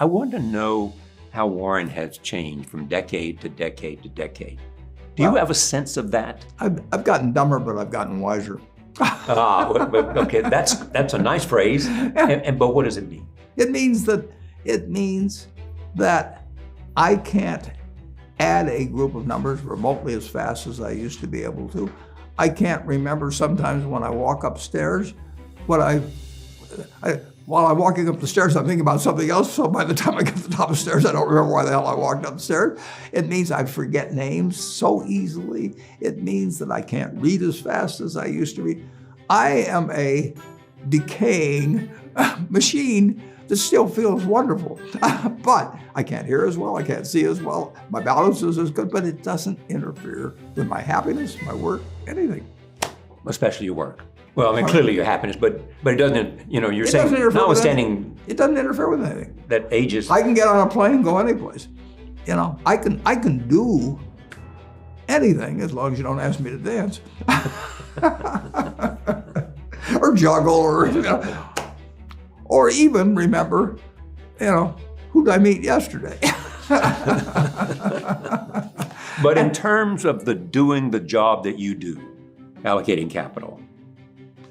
I want to know how Warren has changed from decade to decade to decade. Do you have a sense of that? I've gotten dumber, but I've gotten wiser. Okay, that's a nice phrase. But what does it mean? It means that I can't add a group of numbers remotely as fast as I used to be able to. I can't remember sometimes when I walk upstairs while I'm walking up the stairs, I'm thinking about something else. So by the time I get to the top of the stairs, I don't remember why the hell I walked upstairs. It means I forget names so easily. It means that I can't read as fast as I used to read. I am a decaying machine that still feels wonderful. But I can't hear as well, I can't see as well. My balance is as good, but it doesn't interfere with my happiness, my work, anything. Especially your work. Well, I mean, clearly your happiness, but it doesn't, you're saying, notwithstanding. It doesn't interfere with anything. That age is. I can get on a plane and go anyplace. I can do anything as long as you don't ask me to dance. Or juggle, or even remember, who did I meet yesterday? But in terms of doing the job that you do, allocating capital,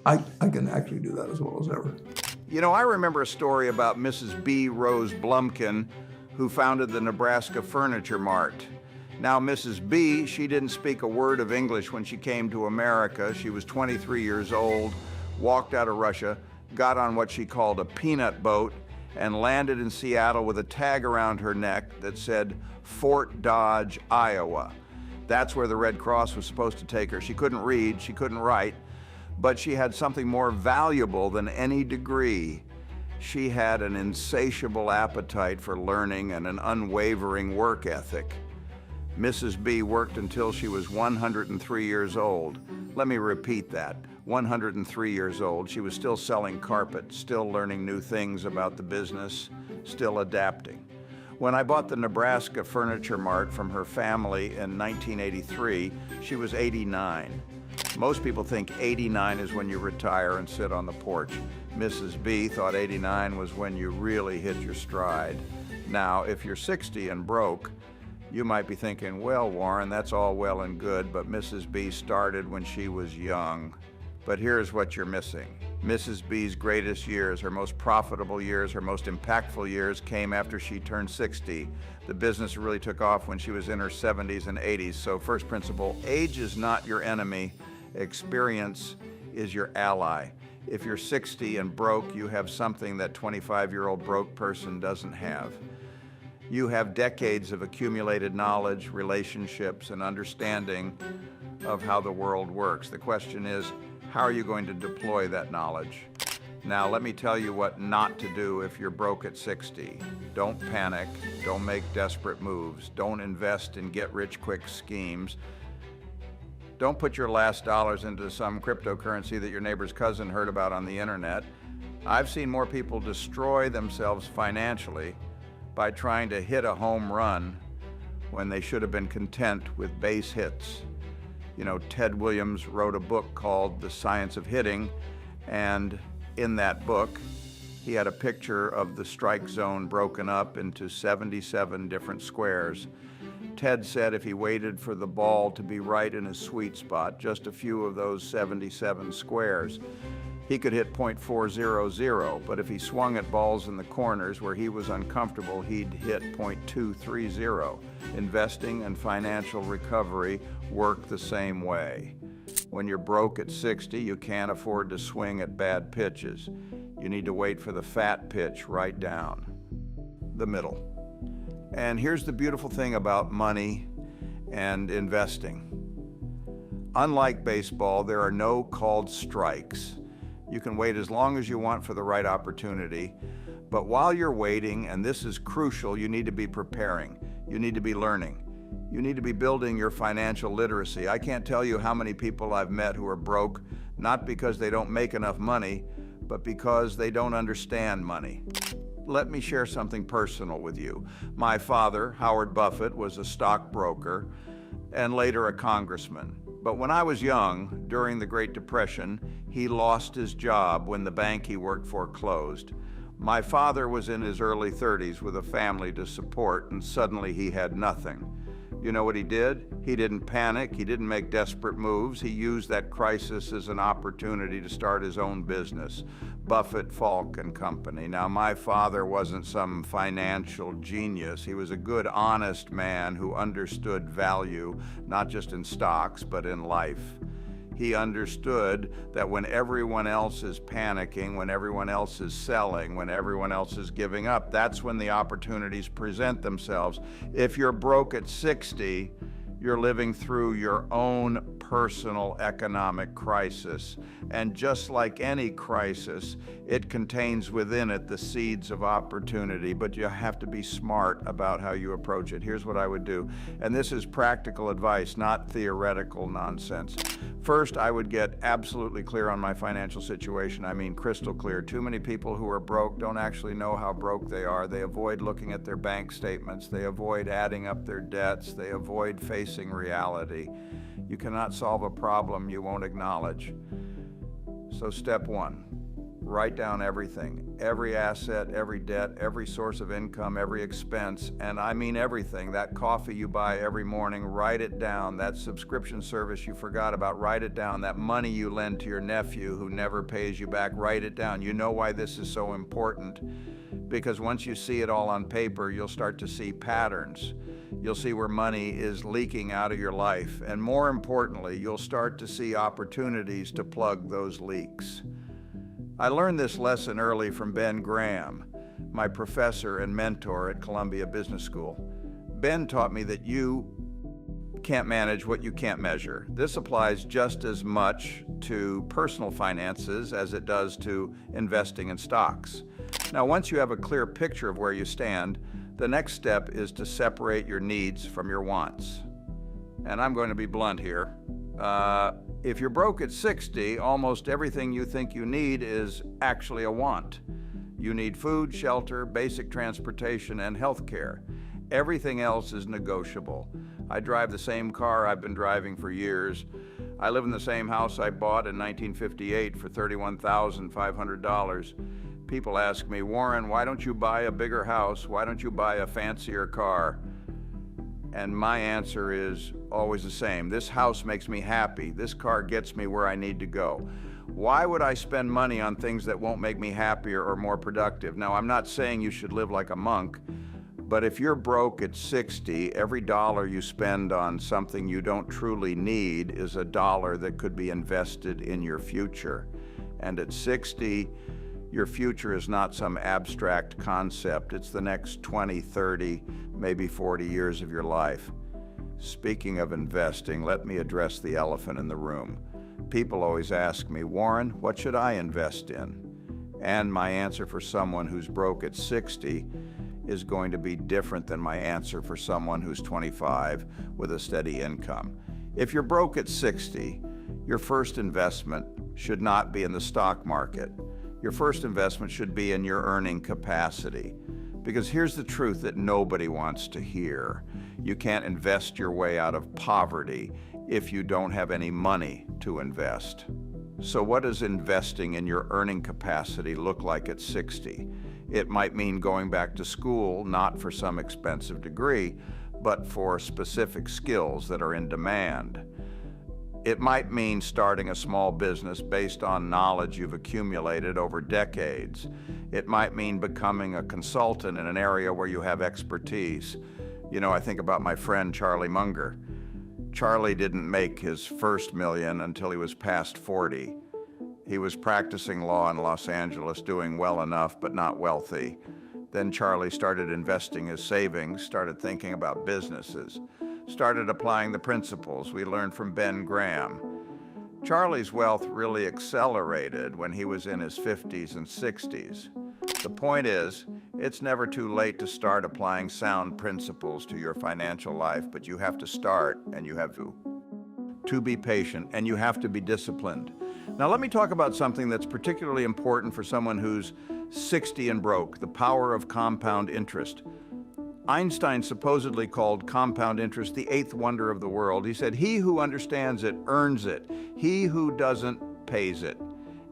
I can actually do that as well as ever. I remember a story about Mrs. B. Rose Blumkin, who founded the Nebraska Furniture Mart. Now, Mrs. B, she didn't speak a word of English when she came to America. She was 23 years old, walked out of Russia, got on what she called a peanut boat, and landed in Seattle with a tag around her neck that said Fort Dodge, Iowa. That's where the Red Cross was supposed to take her. She couldn't read, she couldn't write, but she had something more valuable than any degree. She had an insatiable appetite for learning and an unwavering work ethic. Mrs. B worked until she was 103 years old. Let me repeat that. 103 years old. She was still selling carpet, still learning new things about the business, still adapting. When I bought the Nebraska Furniture Mart from her family in 1983, she was 89. Most people think 89 is when you retire and sit on the porch. Mrs. B thought 89 was when you really hit your stride. Now, if you're 60 and broke, you might be thinking, well, Warren, that's all well and good, but Mrs. B started when she was young. But here's what you're missing. Mrs. B's greatest years, her most profitable years, her most impactful years came after she turned 60. The business really took off when she was in her 70s and 80s. So first principle, age is not your enemy. Experience is your ally. If you're 60 and broke, you have something that 25-year-old broke person doesn't have. You have decades of accumulated knowledge, relationships, and understanding of how the world works. The question is, how are you going to deploy that knowledge? Now, let me tell you what not to do if you're broke at 60. Don't panic. Don't make desperate moves. Don't invest in get-rich-quick schemes. Don't put your last dollars into some cryptocurrency that your neighbor's cousin heard about on the internet. I've seen more people destroy themselves financially by trying to hit a home run when they should have been content with base hits. Ted Williams wrote a book called The Science of Hitting, and in that book, he had a picture of the strike zone broken up into 77 different squares. Ted said if he waited for the ball to be right in his sweet spot, just a few of those 77 squares, he could hit .400, but if he swung at balls in the corners where he was uncomfortable, he'd hit .230. Investing and financial recovery work the same way. When you're broke at 60, you can't afford to swing at bad pitches. You need to wait for the fat pitch right down the middle. And here's the beautiful thing about money and investing. Unlike baseball, there are no called strikes. You can wait as long as you want for the right opportunity, but while you're waiting, and this is crucial, you need to be preparing. You need to be learning. You need to be building your financial literacy. I can't tell you how many people I've met who are broke, not because they don't make enough money, but because they don't understand money. Let me share something personal with you. My father, Howard Buffett, was a stockbroker and later a congressman. But when I was young, during the Great Depression, he lost his job when the bank he worked for closed. My father was in his early 30s with a family to support, and suddenly he had nothing. You know what he did? He didn't panic. He didn't make desperate moves. He used that crisis as an opportunity to start his own business, Buffett, Falk and Company. Now, my father wasn't some financial genius. He was a good, honest man who understood value, not just in stocks, but in life. He understood that when everyone else is panicking, when everyone else is selling, when everyone else is giving up, that's when the opportunities present themselves. If you're broke at 60, you're living through your own personal economic crisis. And just like any crisis, it contains within it the seeds of opportunity, but you have to be smart about how you approach it. Here's what I would do, and this is practical advice, not theoretical nonsense. First, I would get absolutely clear on my financial situation. I mean crystal clear. Too many people who are broke don't actually know how broke they are. They avoid looking at their bank statements. They avoid adding up their debts. They avoid facing reality. You cannot solve a problem you won't acknowledge. So step one, write down everything, every asset, every debt, every source of income, every expense, and I mean everything. That coffee you buy every morning, write it down. That subscription service you forgot about, write it down. That money you lend to your nephew who never pays you back, write it down. You know why this is so important? Because once you see it all on paper, you'll start to see patterns. You'll see where money is leaking out of your life. And more importantly, you'll start to see opportunities to plug those leaks. I learned this lesson early from Ben Graham, my professor and mentor at Columbia Business School. Ben taught me that you can't manage what you can't measure. This applies just as much to personal finances as it does to investing in stocks. Now, once you have a clear picture of where you stand, the next step is to separate your needs from your wants. And I'm going to be blunt here. If you're broke at 60, almost everything you think you need is actually a want. You need food, shelter, basic transportation, and health care. Everything else is negotiable. I drive the same car I've been driving for years. I live in the same house I bought in 1958 for $31,500. People ask me, Warren, why don't you buy a bigger house? Why don't you buy a fancier car? And my answer is always the same. This house makes me happy. This car gets me where I need to go. Why would I spend money on things that won't make me happier or more productive? Now, I'm not saying you should live like a monk, but if you're broke at 60, every dollar you spend on something you don't truly need is a dollar that could be invested in your future. And at 60, your future is not some abstract concept. It's the next 20, 30, maybe 40 years of your life. Speaking of investing, let me address the elephant in the room. People always ask me, Warren, what should I invest in? And my answer for someone who's broke at 60 is going to be different than my answer for someone who's 25 with a steady income. If you're broke at 60, your first investment should not be in the stock market. Your first investment should be in your earning capacity. Because here's the truth that nobody wants to hear. You can't invest your way out of poverty if you don't have any money to invest. So what does investing in your earning capacity look like at 60? It might mean going back to school, not for some expensive degree, but for specific skills that are in demand. It might mean starting a small business based on knowledge you've accumulated over decades. It might mean becoming a consultant in an area where you have expertise. You know, I think about my friend Charlie Munger. Charlie didn't make his first million until he was past 40. He was practicing law in Los Angeles, doing well enough but not wealthy. Then Charlie started investing his savings, started thinking about businesses, started applying the principles we learned from Ben Graham. Charlie's wealth really accelerated when he was in his 50s and 60s. The point is, it's never too late to start applying sound principles to your financial life, but you have to start, and you have to be patient, and you have to be disciplined. Now let me talk about something that's particularly important for someone who's 60 and broke, the power of compound interest. Einstein supposedly called compound interest the eighth wonder of the world. He said, he who understands it earns it. He who doesn't pays it.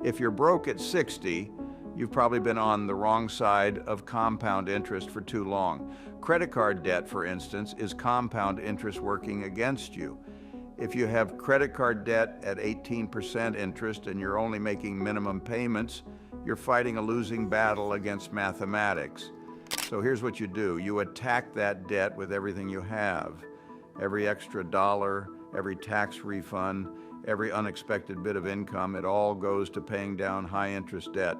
If you're broke at 60, You've probably been on the wrong side of compound interest for too long. Credit card debt, for instance, is compound interest working against you. If you have credit card debt at 18% interest and you're only making minimum payments, you're fighting a losing battle against mathematics. So here's what you do. You attack that debt with everything you have. Every extra dollar, every tax refund, every unexpected bit of income, it all goes to paying down high interest debt.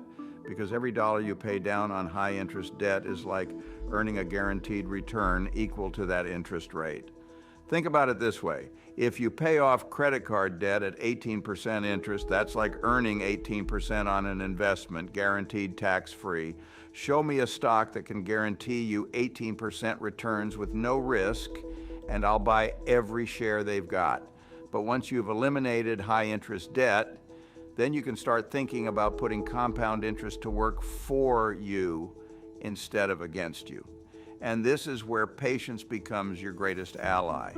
Because every dollar you pay down on high interest debt is like earning a guaranteed return equal to that interest rate. Think about it this way. If you pay off credit card debt at 18% interest, that's like earning 18% on an investment, guaranteed tax-free. Show me a stock that can guarantee you 18% returns with no risk, and I'll buy every share they've got. But once you've eliminated high interest debt, then you can start thinking about putting compound interest to work for you instead of against you. And this is where patience becomes your greatest ally.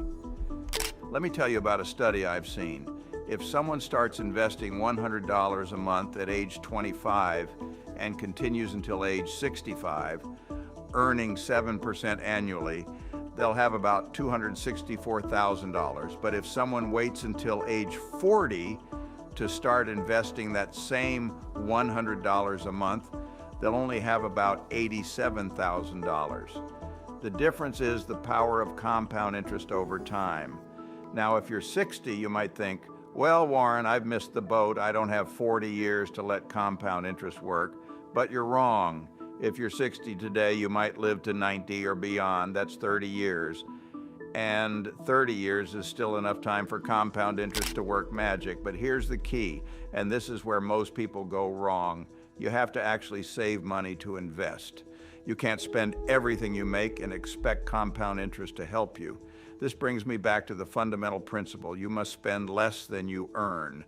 Let me tell you about a study I've seen. If someone starts investing $100 a month at age 25 and continues until age 65, earning 7% annually, they'll have about $264,000. But if someone waits until age 40 to start investing that same $100 a month, they'll only have about $87,000. The difference is the power of compound interest over time. Now, if you're 60, you might think, well, Warren, I've missed the boat. I don't have 40 years to let compound interest work. But you're wrong. If you're 60 today, you might live to 90 or beyond. That's 30 years. And 30 years is still enough time for compound interest to work magic. But here's the key, and this is where most people go wrong. You have to actually save money to invest. You can't spend everything you make and expect compound interest to help you. This brings me back to the fundamental principle. You must spend less than you earn.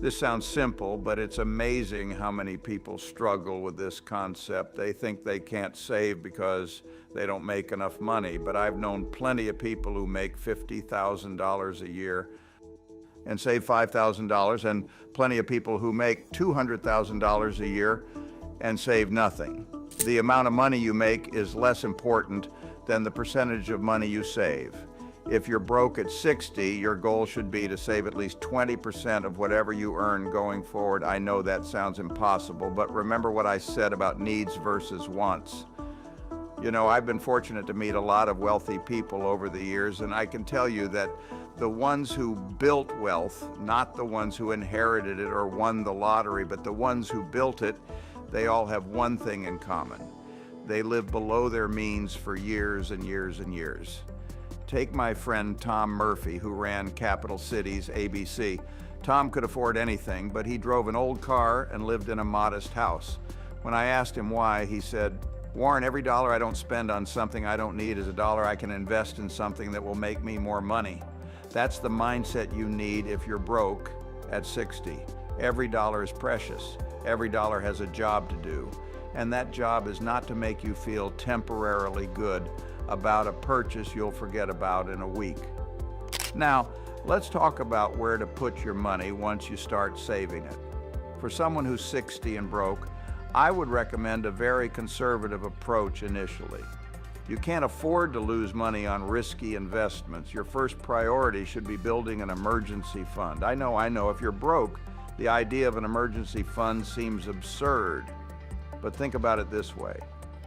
This sounds simple, but it's amazing how many people struggle with this concept. They think they can't save because they don't make enough money, but I've known plenty of people who make $50,000 a year and save $5,000, and plenty of people who make $200,000 a year and save nothing. The amount of money you make is less important than the percentage of money you save. If you're broke at 60, your goal should be to save at least 20% of whatever you earn going forward. I know that sounds impossible, but remember what I said about needs versus wants. You know, I've been fortunate to meet a lot of wealthy people over the years, and I can tell you that the ones who built wealth, not the ones who inherited it or won the lottery, but the ones who built it, they all have one thing in common. They lived below their means for years and years and years. Take my friend Tom Murphy, who ran Capital Cities ABC. Tom could afford anything, but he drove an old car and lived in a modest house. When I asked him why, he said, Warren, every dollar I don't spend on something I don't need is a dollar I can invest in something that will make me more money. That's the mindset you need if you're broke at 60. Every dollar is precious. Every dollar has a job to do. And that job is not to make you feel temporarily good about a purchase you'll forget about in a week. Now, let's talk about where to put your money once you start saving it. For someone who's 60 and broke, I would recommend a very conservative approach initially. You can't afford to lose money on risky investments. Your first priority should be building an emergency fund. I know, if you're broke, the idea of an emergency fund seems absurd. But think about it this way.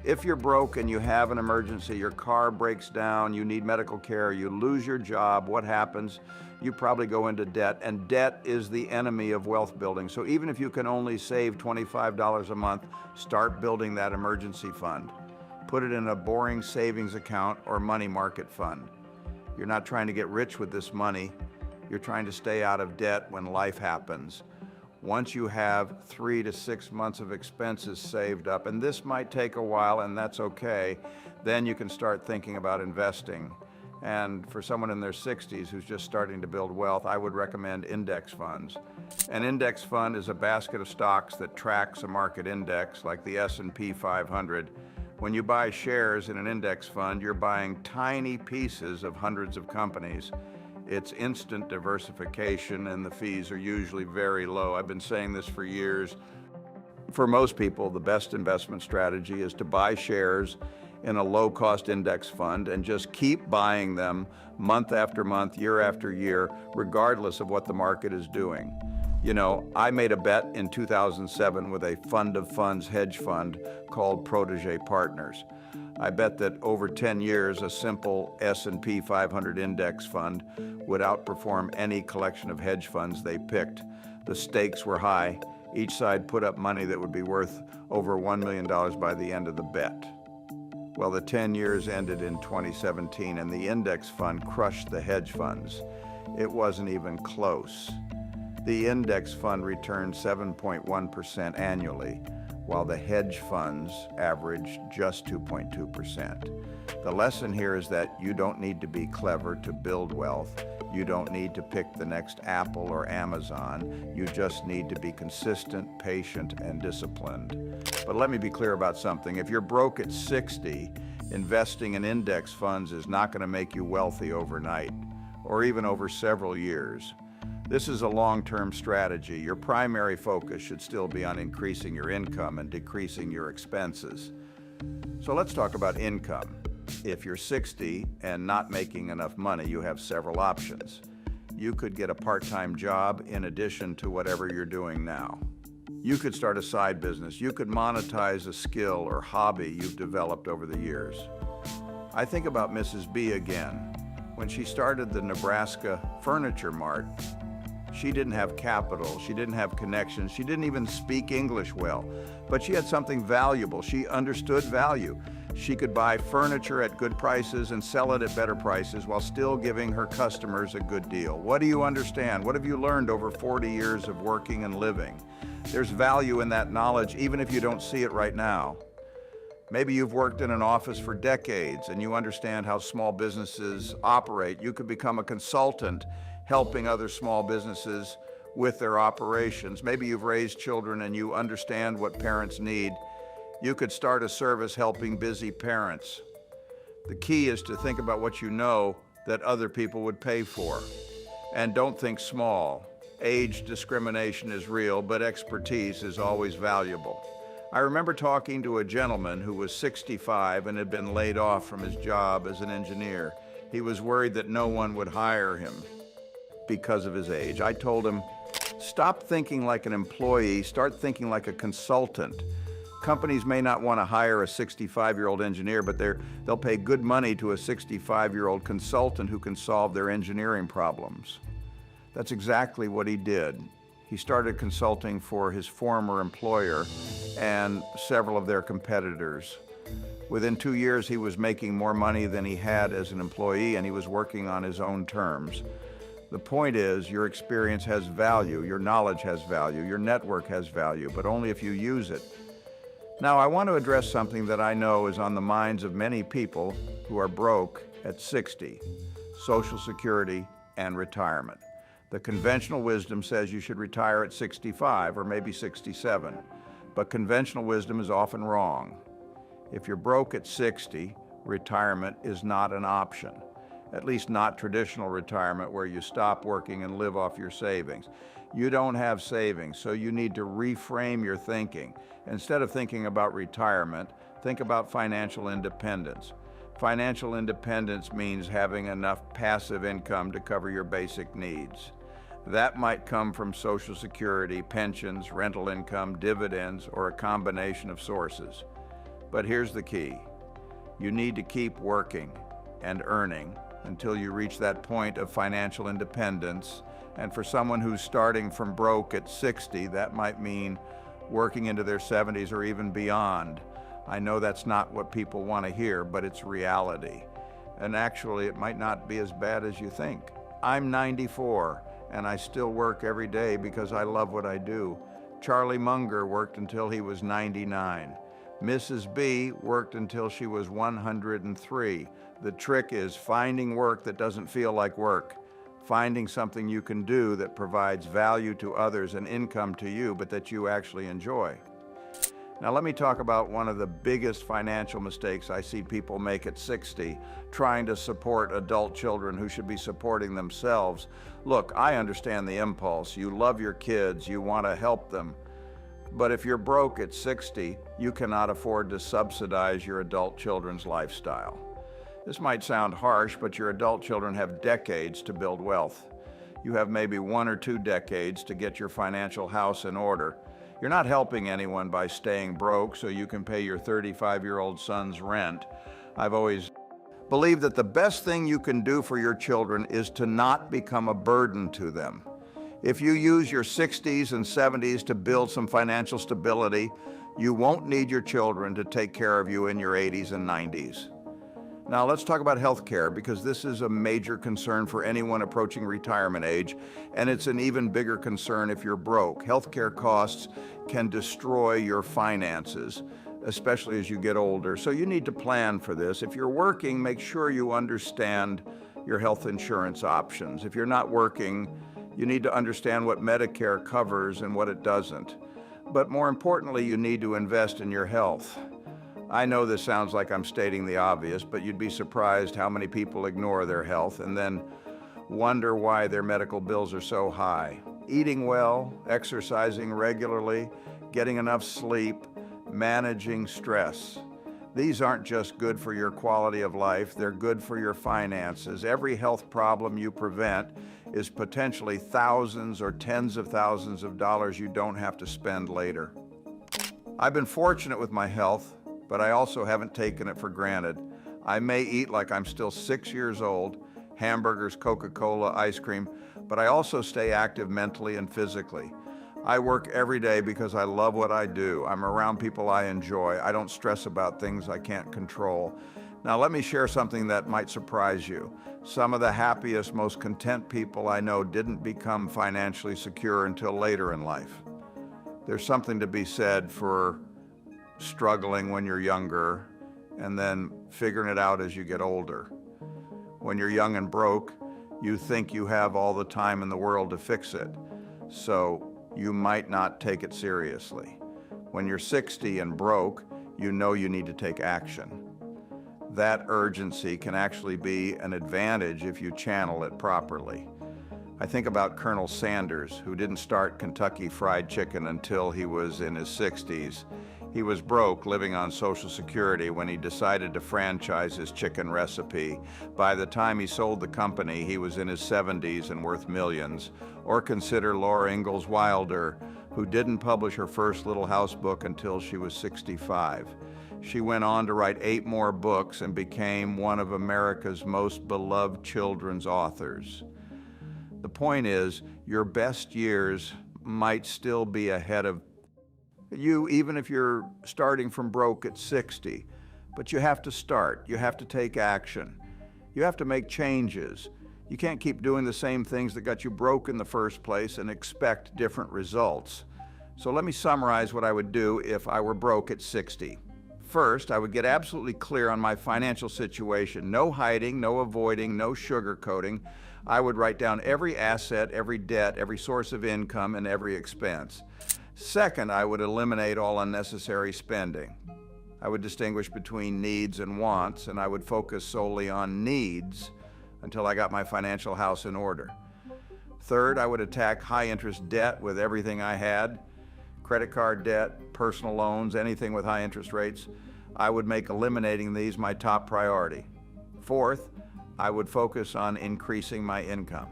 If you're broke and you have an emergency, your car breaks down, you need medical care, you lose your job, what happens? You probably go into debt, and debt is the enemy of wealth building. So even if you can only save $25 a month, start building that emergency fund. Put it in a boring savings account or money market fund. You're not trying to get rich with this money. You're trying to stay out of debt when life happens. Once you have 3 to 6 months of expenses saved up, and this might take a while, and that's okay, then you can start thinking about investing. And for someone in their 60s who's just starting to build wealth, I would recommend index funds. An index fund is a basket of stocks that tracks a market index, like the S&P 500. When you buy shares in an index fund, you're buying tiny pieces of hundreds of companies. It's instant diversification, and the fees are usually very low. I've been saying this for years. For most people, the best investment strategy is to buy shares in a low-cost index fund and just keep buying them month after month, year after year, regardless of what the market is doing. You know, I made a bet in 2007 with a fund of funds hedge fund called Protégé Partners. I bet that over 10 years, a simple S&P 500 index fund would outperform any collection of hedge funds they picked. The stakes were high. Each side put up money that would be worth over $1 million by the end of the bet. Well, the 10 years ended in 2017, and the index fund crushed the hedge funds. It wasn't even close. The index fund returned 7.1% annually, while the hedge funds averaged just 2.2%. The lesson here is that you don't need to be clever to build wealth. You don't need to pick the next Apple or Amazon. You just need to be consistent, patient, and disciplined. But let me be clear about something. If you're broke at 60, investing in index funds is not going to make you wealthy overnight, or even over several years. This is a long-term strategy. Your primary focus should still be on increasing your income and decreasing your expenses. So let's talk about income. If you're 60 and not making enough money, you have several options. You could get a part-time job in addition to whatever you're doing now. You could start a side business. You could monetize a skill or hobby you've developed over the years. I think about Mrs. B again. When she started the Nebraska Furniture Mart, she didn't have capital, she didn't have connections, she didn't even speak English well, but she had something valuable. She understood value. She could buy furniture at good prices and sell it at better prices while still giving her customers a good deal. What do you understand? What have you learned over 40 years of working and living? There's value in that knowledge, even if you don't see it right now. Maybe you've worked in an office for decades and you understand how small businesses operate. You could become a consultant helping other small businesses with their operations. Maybe you've raised children and you understand what parents need. You could start a service helping busy parents. The key is to think about what you know that other people would pay for. And don't think small. Age discrimination is real, but expertise is always valuable. I remember talking to a gentleman who was 65 and had been laid off from his job as an engineer. He was worried that no one would hire him because of his age. I told him, stop thinking like an employee, start thinking like a consultant. Companies may not want to hire a 65-year-old engineer, but they'll pay good money to a 65-year-old consultant who can solve their engineering problems. That's exactly what he did. He started consulting for his former employer and several of their competitors. Within 2 years, he was making more money than he had as an employee, and he was working on his own terms. The point is, your experience has value, your knowledge has value, your network has value, but only if you use it. Now, I want to address something that I know is on the minds of many people who are broke at 60, Social Security and retirement. The conventional wisdom says you should retire at 65 or maybe 67, but conventional wisdom is often wrong. If you're broke at 60, retirement is not an option. At least not traditional retirement where you stop working and live off your savings. You don't have savings, so you need to reframe your thinking. Instead of thinking about retirement, think about financial independence. Financial independence means having enough passive income to cover your basic needs. That might come from Social Security, pensions, rental income, dividends, or a combination of sources. But here's the key. You need to keep working and earning until you reach that point of financial independence. And for someone who's starting from broke at 60, that might mean working into their 70s or even beyond. I know that's not what people want to hear, but it's reality. And actually, it might not be as bad as you think. I'm 94, and I still work every day because I love what I do. Charlie Munger worked until he was 99. Mrs. B worked until she was 103. The trick is finding work that doesn't feel like work, finding something you can do that provides value to others and income to you, but that you actually enjoy. Now let me talk about one of the biggest financial mistakes I see people make at 60, trying to support adult children who should be supporting themselves. Look, I understand the impulse. You love your kids, you want to help them. But if you're broke at 60, you cannot afford to subsidize your adult children's lifestyle. This might sound harsh, but your adult children have decades to build wealth. You have maybe 1 or 2 decades to get your financial house in order. You're not helping anyone by staying broke so you can pay your 35-year-old son's rent. I've always believed that the best thing you can do for your children is to not become a burden to them. If you use your 60s and 70s to build some financial stability, you won't need your children to take care of you in your 80s and 90s. Now let's talk about healthcare, because this is a major concern for anyone approaching retirement age, and it's an even bigger concern if you're broke. Healthcare costs can destroy your finances, especially as you get older. So you need to plan for this. If you're working, make sure you understand your health insurance options. If you're not working, you need to understand what Medicare covers and what it doesn't. But more importantly, you need to invest in your health. I know this sounds like I'm stating the obvious, but you'd be surprised how many people ignore their health and then wonder why their medical bills are so high. Eating well, exercising regularly, getting enough sleep, managing stress. These aren't just good for your quality of life, they're good for your finances. Every health problem you prevent is potentially thousands or tens of thousands of dollars you don't have to spend later. I've been fortunate with my health, but I also haven't taken it for granted. I may eat like I'm still 6 years old, hamburgers, Coca-Cola, ice cream, but I also stay active mentally and physically. I work every day because I love what I do. I'm around people I enjoy. I don't stress about things I can't control. Now let me share something that might surprise you. Some of the happiest, most content people I know didn't become financially secure until later in life. There's something to be said for struggling when you're younger and then figuring it out as you get older. When you're young and broke, you think you have all the time in the world to fix it, so you might not take it seriously. When you're 60 and broke, you know you need to take action. That urgency can actually be an advantage if you channel it properly. I think about Colonel Sanders, who didn't start Kentucky Fried Chicken until he was in his 60s. He was broke, living on Social Security, when he decided to franchise his chicken recipe. By the time he sold the company, he was in his 70s and worth millions. Or consider Laura Ingalls Wilder, who didn't publish her first Little House book until she was 65. She went on to write 8 more books and became one of America's most beloved children's authors. The point is, your best years might still be ahead of you, even if you're starting from broke at 60. But you have to start. You have to take action. You have to make changes. You can't keep doing the same things that got you broke in the first place and expect different results. So let me summarize what I would do if I were broke at 60. First, I would get absolutely clear on my financial situation. No hiding, no avoiding, no sugarcoating. I would write down every asset, every debt, every source of income, and every expense. Second, I would eliminate all unnecessary spending. I would distinguish between needs and wants, and I would focus solely on needs until I got my financial house in order. Third, I would attack high-interest debt with everything I had. Credit card debt, personal loans, anything with high interest rates. I would make eliminating these my top priority. Fourth, I would focus on increasing my income.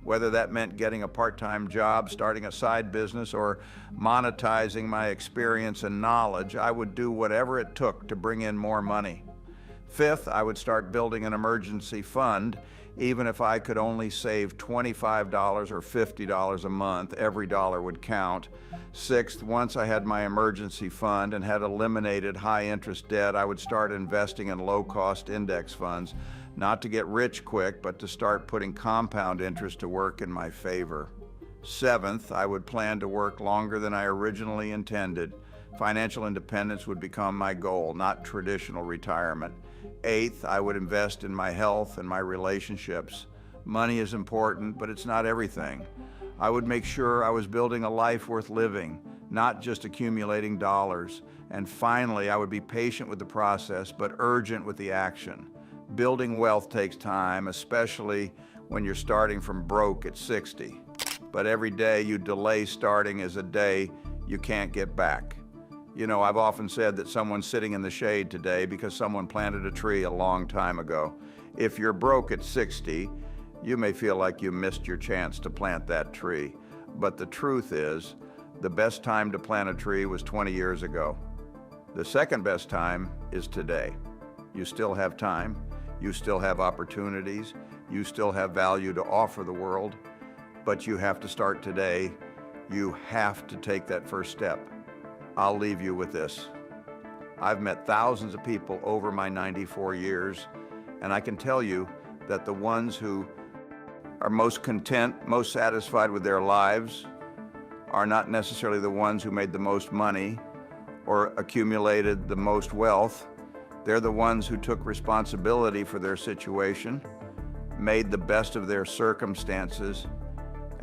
Whether that meant getting a part-time job, starting a side business, or monetizing my experience and knowledge, I would do whatever it took to bring in more money. Fifth, I would start building an emergency fund. Even if I could only save $25 or $50 a month, every dollar would count. Sixth, once I had my emergency fund and had eliminated high-interest debt, I would start investing in low-cost index funds, not to get rich quick, but to start putting compound interest to work in my favor. Seventh, I would plan to work longer than I originally intended. Financial independence would become my goal, not traditional retirement. Eighth, I would invest in my health and my relationships. Money is important, but it's not everything. I would make sure I was building a life worth living, not just accumulating dollars. And finally, I would be patient with the process, but urgent with the action. Building wealth takes time, especially when you're starting from broke at 60. But every day you delay starting is a day you can't get back. You know, I've often said that someone's sitting in the shade today because someone planted a tree a long time ago. If you're broke at 60, you may feel like you missed your chance to plant that tree. But the truth is, the best time to plant a tree was 20 years ago. The second best time is today. You still have time, you still have opportunities, you still have value to offer the world, but you have to start today. You have to take that first step. I'll leave you with this. I've met thousands of people over my 94 years, and I can tell you that the ones who are most content, most satisfied with their lives are not necessarily the ones who made the most money or accumulated the most wealth. They're the ones who took responsibility for their situation, made the best of their circumstances,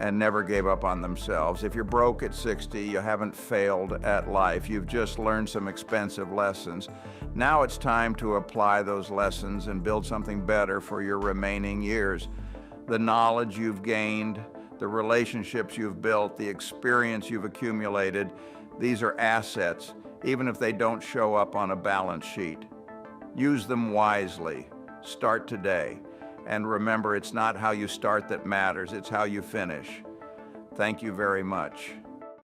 and never gave up on themselves. If you're broke at 60, you haven't failed at life. You've just learned some expensive lessons. Now it's time to apply those lessons and build something better for your remaining years. The knowledge you've gained, the relationships you've built, the experience you've accumulated, these are assets, even if they don't show up on a balance sheet. Use them wisely. Start today. And remember, it's not how you start that matters, it's how you finish. Thank you very much.